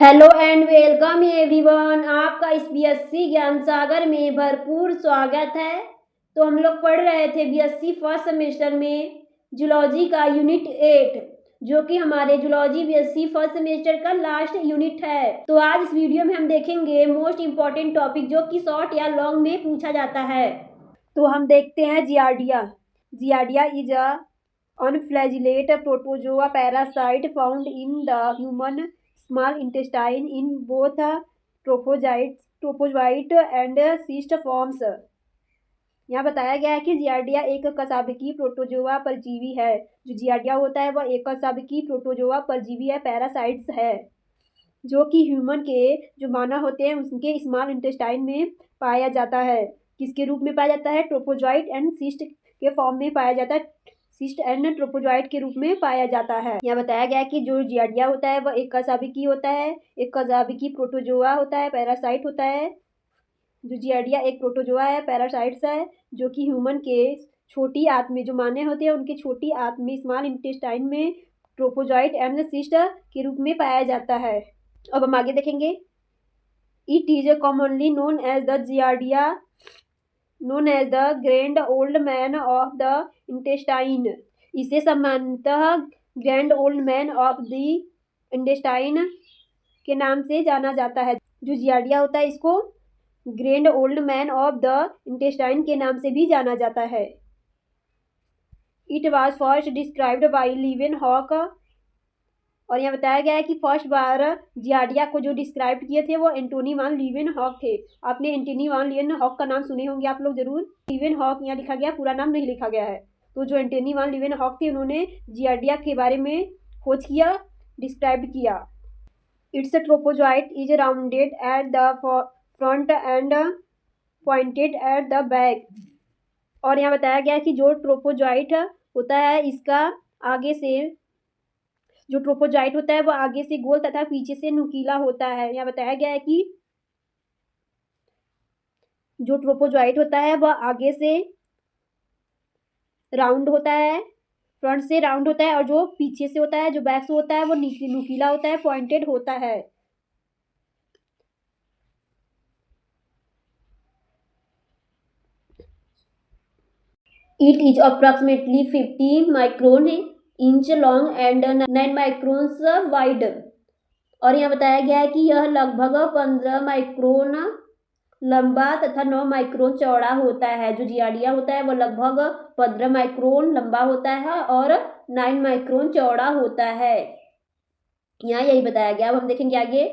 Hello and welcome everyone. आपका इस BSc ज्ञान सागर में भरपूर स्वागत है। तो हम लोग पढ़ रहे थे बीएससी फर्स्ट सेमेस्टर में जूलॉजी का यूनिट 8, जो कि हमारे जूलॉजी बीएससी फर्स्ट सेमेस्टर का लास्ट यूनिट है। तो आज इस वीडियो में हम देखेंगे मोस्ट इम्पॉर्टेंट टॉपिक, जो कि शॉर्ट या लॉन्ग में पूछा जाता है। तो हम देखते हैं giardia. Giardia is a unflagellate protozoa parasite found in the human small intestine in both trophozoite and cyst forms। यहाँ बताया गया है कि जियार्डिया एक कशाभिकी प्रोटोजोआ परजीवी है। जो जियार्डिया होता है वह एक कशाभिकी प्रोटोजोआ परजीवी है, पैरासाइट्स है, जो कि ह्यूमन के जो मानव होते हैं उनके स्मॉल इंटेस्टाइन में पाया जाता है। किसके रूप में पाया जाता है? ट्रोपोजॉइट एंड सिस्ट के फॉर्म में पाया जाता है। सिस्ट एंड ट्रोपोजॉइट के रूप में पाया जाता है। यहाँ बताया गया है कि जो जियार्डिया होता है वह एक कशाभिकी होता है, एक कशाभिकी प्रोटोजोआ होता है, पैरासाइट होता है। जो जियार्डिया एक प्रोटोजोआ है, पैरासाइट्स है, जो कि ह्यूमन के छोटी आंत में जो माने होते हैं उनकी छोटी आंत में स्मॉल इंटेस्टाइन में ट्रोपोजॉइट एंड सिस्ट के रूप में पाया जाता है। अब हम आगे देखेंगे। It is commonly known as the Giardia, known as the grand old man of the intestine. इसे सामान्यतः grand old man of the intestine के नाम से जाना जाता है। जो जियार्डिया होता है इसको grand old man of the intestine के नाम से भी जाना जाता है। It was first described by Leeuwenhoek. और यहाँ बताया गया है कि फर्स्ट बार जियार्डिया को जो डिस्क्राइब किए थे वो एंटोनी वान लीवेनहॉक थे। आपने एंटोनी वान लीवेनहॉक का नाम सुने होंगे आप लोग जरूर। लीवेनहॉक यहाँ लिखा गया, पूरा नाम नहीं लिखा गया है। तो जो एंटोनी वान लीवेनहॉक थे उन्होंने जियार्डिया के बारे में खोज किया, डिस्क्राइब किया। Its trophozoite is rounded at the front end pointed at the back. और यहाँ बताया गया है कि जो ट्रोपोजॉइट होता है इसका आगे से जो ट्रोपोजॉइट होता है वो आगे से गोल तथा पीछे से नुकीला होता है। यहाँ बताया गया है कि जो ट्रोपोजॉइट होता है वह आगे से राउंड होता है, फ्रंट से राउंड होता है, और जो पीछे से होता है, जो बैक से होता है, वो नुकीला होता है, पॉइंटेड होता है। It is approximately 50 micron inch long and 9 microns wide. और यहाँ बताया गया है कि यह लगभग 15 माइक्रोन लंबा तथा 9 माइक्रोन चौड़ा होता है। जो जियार्डिया होता है वो लगभग 15 माइक्रोन लंबा होता है और 9 माइक्रोन चौड़ा होता है। यहाँ यही बताया गया। अब हम देखेंगे आगे।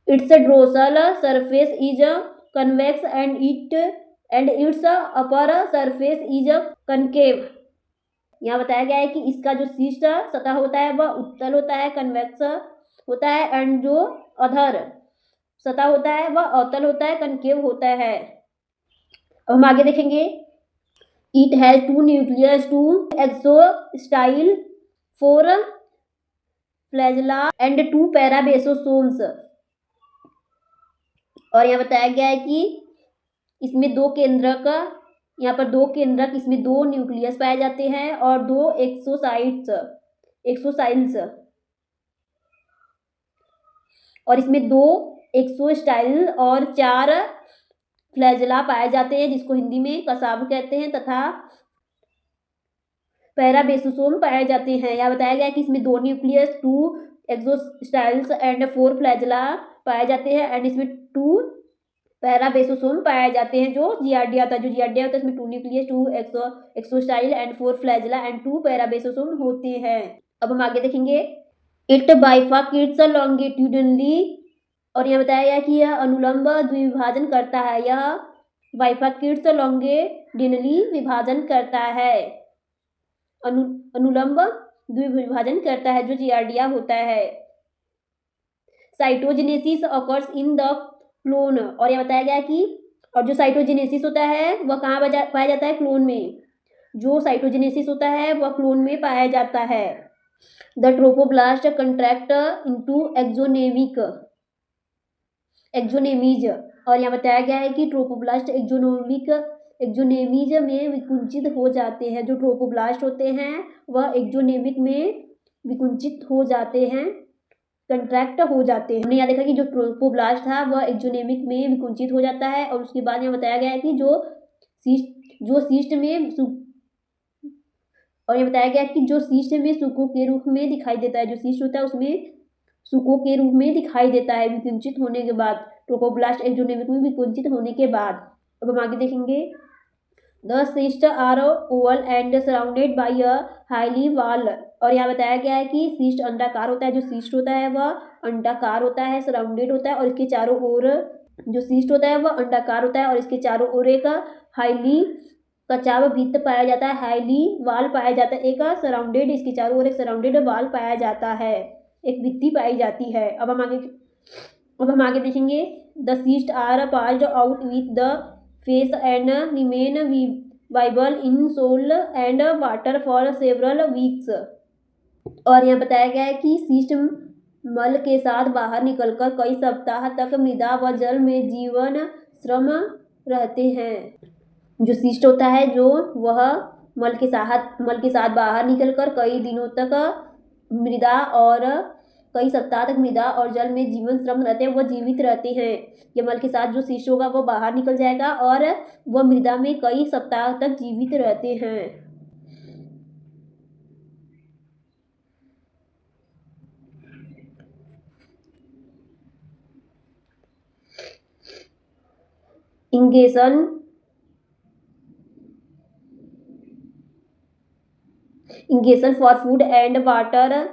It's dorsal surface is convex and its upper surface is concave. यहाँ बताया गया है कि इसका जो शीर्ष सतह होता है वह उत्तल होता है, कन्वेक्स होता है, एंड जो अधर सतह होता है वह अवतल होता है, कनकेव होता है। अब हम आगे देखेंगे। It has 2 nucleus, 2 एक्सोस्टाइल, 4 flagella and 2 पैराबेसोसोम्स। और यहाँ बताया गया है कि इसमें 2 केंद्रक, यहाँ पर 2 केंद्रक, इसमें 2 न्यूक्लियस पाए जाते हैं और 2 एक्सोसाइल्स, और इसमें 2 एक्सोस्टाइल और 4 फ्लैजेला पाए जाते हैं, जिसको हिंदी में कसाब कहते हैं, तथा पैराबेसोसोम पाए जाते हैं। यहाँ बताया गया कि इसमें 2 न्यूक्लियस, 2 एक्सोस्टाइल्स एंड 4 फ्लैजेला पाए जाते हैं, एंड इसमें 2 पैराबेसोसोम पाए जाते हैं। जो जियार्डिया होता है इसमें 2 न्यूक्लियस, 2 एक्सोस्टाइल एंड 4 फ्लैजेला एंड 2 पैराबेसोसोम होते हैं। अब हम आगे देखेंगे। It bifurcates longitudinally. और यह बताया गया कि यह अनुलंब द्विभाजन करता है। यह बाइफर्केट्स लॉन्गिट्यूडनली विभाजन करता है, अनुलंब द्विभाजन करता है जो जियार्डिया होता है। साइटोजेनेसिस ऑकर्स इन द क्लोन। और यह बताया गया कि और जो साइटोजेनेसिस होता है वह कहाँ पाया जाता है? क्लोन में। जो साइटोजेनेसिस होता है वह क्लोन में पाया जाता है। The trophoblast contract into axonemes. और यहाँ बताया गया है कि ट्रोपोब्लास्ट एक्सोनेमीज में विकुंचित हो जाते हैं। जो ट्रोपोब्लास्ट होते हैं वह एक्सोनेमिक में विकुंचित हो जाते हैं। कंट्रैक्ट हो जाते हैं। हमने यहाँ देखा कि जो ट्रोपोब्लास्ट था वह एक्सोनेमिक में विकुंचित हो जाता है, और उसके बाद यहाँ बताया गया है कि ये बताया गया कि जो सीस्ट में सूकों के रूप में दिखाई देता है, जो सीस्ट होता है उसमें सूकों के रूप में दिखाई देता है विकुंचित होने के बाद, ट्रोपोब्लास्ट एक्सोनेमिक में विकुंचित होने के बाद। अब हम आगे देखेंगे। The cyst are oval and surrounded by a highly wall, और यहाँ बताया गया है कि सिस्ट अंडाकार होता है, जो सिस्ट होता है वह अंडाकार होता है, सराउंडेड होता है, और इसके चारों ओर जो सिस्ट होता है वह अंडाकार होता है और इसके चारों ओर एक हाईली कचाव भित्त पाया जाता है, हाईली वाल पाया जाता है, एक सराउंडेड, इसके चारों ओर एक सराउंडेड वाल पाया जाता है, एक भित्ति पाई जाती है। अब हम आगे देखेंगे। The cyst are passed out with the faeces and remain viable in soil and water for several weeks, और यहाँ बताया गया है कि सिस्ट मल के साथ बाहर निकलकर कई सप्ताह तक मृदा व जल में जीवन श्रम रहते हैं। जो सिस्ट होता है जो वह मल के साथ बाहर निकलकर कई दिनों तक मृदा और कई सप्ताह तक मृदा और जल में जीवन श्रम रहते हैं, वह जीवित रहते हैं। ये मल के साथ जो सिस्ट होगा वो बाहर निकल जाएगा और वह मृदा में कई सप्ताह तक जीवित रहते हैं। Ingestion for food and water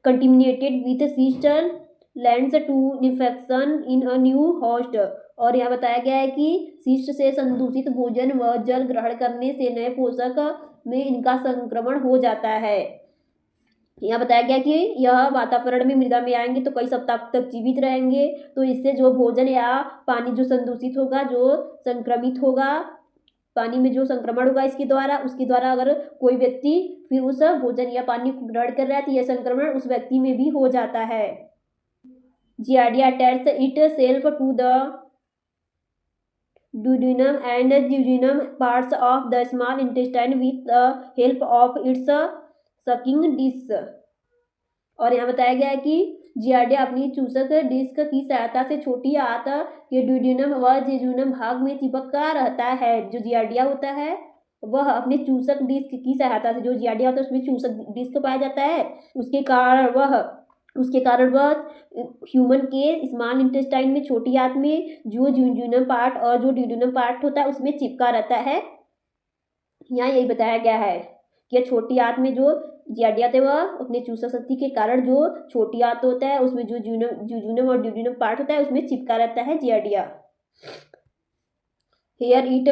contaminated with cyst lands to infection in a new host, और यहाँ बताया गया है कि सिस्ट से संदूषित भोजन व जल ग्रहण करने से नए पोषक में इनका संक्रमण हो जाता है। यहाँ बताया गया कि यह वातावरण में मृदा में आएंगे तो कई सप्ताह तक जीवित रहेंगे, तो इससे जो भोजन या पानी जो संदूषित होगा, जो संक्रमित होगा, पानी में जो संक्रमण होगा उसके द्वारा अगर कोई व्यक्ति फिर उस भोजन या पानी को ग्रहण कर रहा है तो यह संक्रमण उस व्यक्ति में भी हो जाता है। Giardia attach itself to the duodenum and jejunum parts of the small intestine with the help of its sucking disc, और यहाँ बताया गया है कि जियार्डिया अपनी चूसक डिस्क की सहायता से छोटी आंत के ड्यूडेनम व जेजुनम भाग में चिपका रहता है। जो जियार्डिया होता है वह अपने चूसक डिस्क की सहायता से, जो जियार्डिया होता है उसमें चूसक डिस्क पाया जाता है, उसके कारण वह ह्यूमन के स्मॉल इंटेस्टाइन में छोटी आंत में जो ज्यूजुनम पार्ट और जो ड्यूडेनम पार्ट होता है उसमें चिपका रहता है। यहाँ यही बताया गया है कि छोटी आंत में जो जियार्डिया थे वह अपने चूसक शक्ति के कारण जो छोटी आंत होता है उसमें जो ज्यूजुनम और ड्यूडेनम पार्ट होता है उसमें चिपका रहता है Giardia. Here it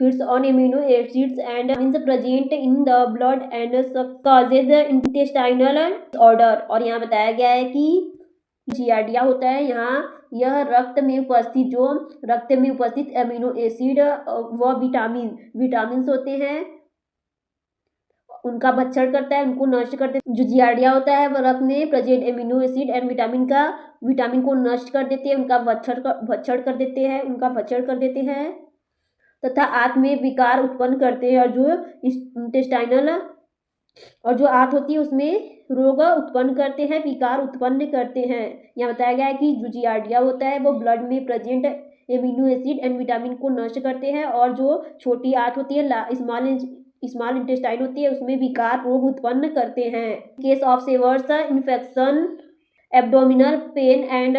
feeds on amino acids and is present in the blood and causes intestinal disorder, और यहाँ बताया गया है कि जियार्डिया होता है यह रक्त में उपस्थित अमीनो एसिड व विटामिन होते हैं उनका भक्षण करता है, उनको नष्ट कर देता है। जो जियार्डिया होता है वह रक्त में present amino acid and vitamin को नष्ट कर देते हैं, उनका भक्षण कर देते हैं तथा आंत में विकार उत्पन्न करते हैं, और जो आंत होती है उसमें रोग उत्पन्न करते हैं, विकार उत्पन्न करते हैं। यहाँ बताया गया है कि जो जियार्डिया होता है वो ब्लड में present amino acid and vitamin को नष्ट करते हैं, और जो छोटी आंत होती है स्मॉल इंटेस्टाइन होती है उसमें विकार रोग उत्पन्न करते हैं। Case of severe infection, abdominal pain and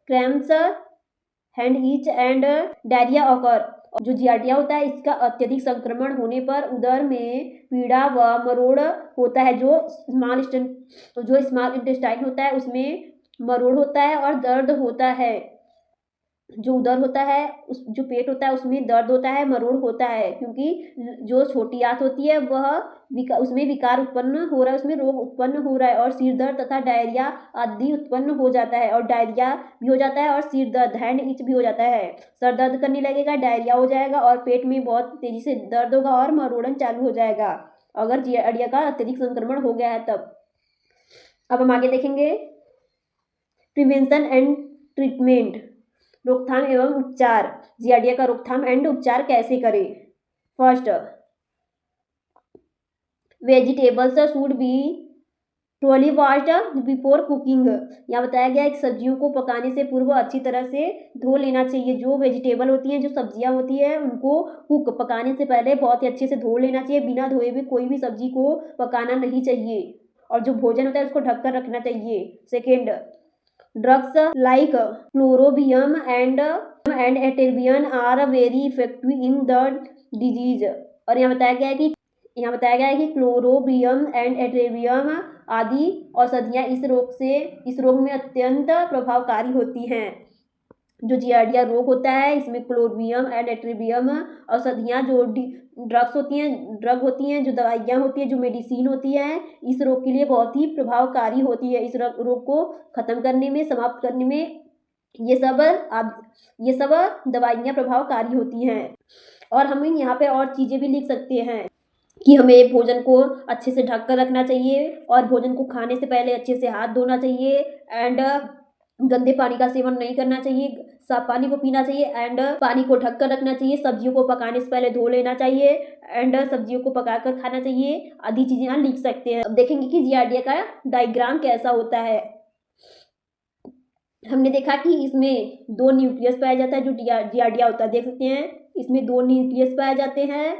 cramps, hand itch and diarrhoea occur, जो जियार्डिया होता है इसका अत्यधिक संक्रमण होने पर उदर में पीड़ा व मरोड़ होता है। जो स्मॉल इंटेस्टाइन होता है उसमें मरोड़ होता है और दर्द होता है। जो उदर होता है जो पेट होता है उसमें दर्द होता है, मरोड़ होता है, क्योंकि जो छोटी आंत होती है उसमें विकार उत्पन्न हो रहा है, उसमें रोग उत्पन्न हो रहा है, और सिर दर्द तथा डायरिया आदि उत्पन्न हो जाता है, और डायरिया भी हो जाता है और सिर दर्द हैंड इच भी हो जाता है। सर दर्द करने लगेगा, डायरिया हो जाएगा और पेट में बहुत तेजी से दर्द होगा और मरोड़न चालू हो जाएगा अगर जियार्डिया का अत्यधिक संक्रमण हो गया है तब। अब हम आगे देखेंगे प्रिवेंशन एंड ट्रीटमेंट, रोकथाम एवं उपचार। जियार्डिया का रोकथाम एंड उपचार कैसे करें। First, vegetables should be thoroughly washed before cooking. यहाँ बताया गया है कि सब्जियों को पकाने से पूर्व अच्छी तरह से धो लेना चाहिए। जो वेजिटेबल होती हैं, जो सब्जियाँ होती हैं, उनको पकाने से पहले बहुत ही अच्छे से धो लेना चाहिए। बिना धोए हुए कोई भी सब्जी को पकाना नहीं चाहिए और जो भोजन होता है उसको ढककर रखना चाहिए। Second, drugs like chlorobium and atebrin are very effective in the disease. और यहाँ बताया गया है कि क्लोरोबियम एंड एटेरबियम आदि औषधियाँ इस रोग में अत्यंत प्रभावकारी होती हैं। जो जियार्डिया रोग होता है, इसमें क्लोरोबियम एंड एटेरबियम औषधियाँ जो ड्रग होती हैं, जो दवाइयाँ होती हैं, जो मेडिसिन होती है, इस रोग के लिए बहुत ही प्रभावकारी होती है। इस रोग को ख़त्म करने में, समाप्त करने में ये सब दवाइयाँ प्रभावकारी होती हैं। और हम यहाँ पे और चीज़ें भी लिख सकते हैं कि हमें भोजन को अच्छे से ढक कर रखना चाहिए और भोजन को खाने से पहले अच्छे से हाथ धोना चाहिए एंड गंदे पानी का सेवन नहीं करना चाहिए, साफ पानी को पीना चाहिए एंड पानी को ढक कर रखना चाहिए। सब्जियों को पकाने से पहले धो लेना चाहिए एंड सब्जियों को पकाकर खाना चाहिए। आदि चीज़ें यहाँ लिख सकते हैं। अब देखेंगे कि जियार्डिया का डायग्राम कैसा होता है। हमने देखा कि इसमें 2 न्यूक्लियस पाया जाता है जो जियार्डिया होता है। देख सकते हैं इसमें 2 न्यूक्लियस पाए जाते हैं।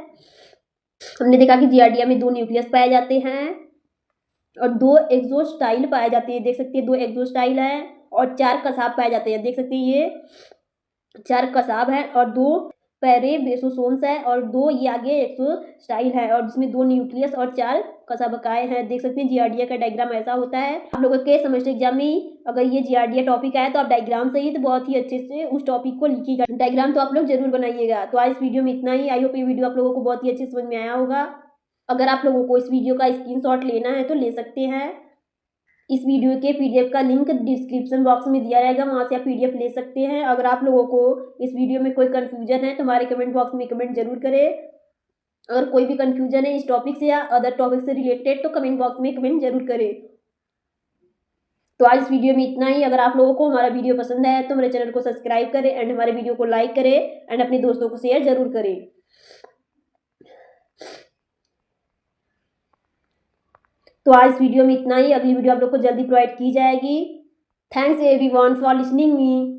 हमने देखा कि जियार्डिया में 2 न्यूक्लियस पाए जाते हैं और 2 एक्सोस्टाइल पाए जाते हैं। देख सकते हैं 2 एक्सोस्टाइल है और 4 कसाब पाए जाते हैं। देख सकते हैं ये 4 कसाब है और 2 पेरेबेसोसोम्स है और 2 ये आगे एक्सोस्टाइल है और जिसमें 2 न्यूक्लियस और 4 कसाबकाएँ हैं। देख सकते हैं जियार्डिया का डायग्राम ऐसा होता है। आप लोगों के सेमेस्टर एग्जाम में अगर ये जियार्डिया टॉपिक आया तो आप डायग्राम सही तो बहुत ही अच्छे से उस टॉपिक को लिखिएगा। डायग्राम तो आप लोग जरूर बनाइएगा। तो आज इस वीडियो में इतना ही। आई होप ये वीडियो आप लोगों को बहुत ही अच्छे समझ में आया होगा। अगर आप लोगों को इस वीडियो का स्क्रीनशॉट लेना है तो ले सकते हैं। इस वीडियो के पीडीएफ का लिंक डिस्क्रिप्शन बॉक्स में दिया रहेगा, वहाँ से आप पीडीएफ ले सकते हैं। अगर आप लोगों को इस वीडियो में कोई कन्फ्यूजन है तो हमारे कमेंट बॉक्स में कमेंट जरूर करें। अगर कोई भी कन्फ्यूजन है इस टॉपिक से या अदर टॉपिक से रिलेटेड तो कमेंट बॉक्स में कमेंट जरूर करें। तो आज इस वीडियो में इतना ही। अगर आप लोगों को हमारा वीडियो पसंद आया तो हमारे चैनल को सब्सक्राइब करें एंड हमारे वीडियो को लाइक करें एंड अपने दोस्तों को शेयर जरूर करें। तो आज इस वीडियो में इतना ही। अगली वीडियो आप लोग को जल्दी प्रोवाइड की जाएगी। Thanks everyone for listening me.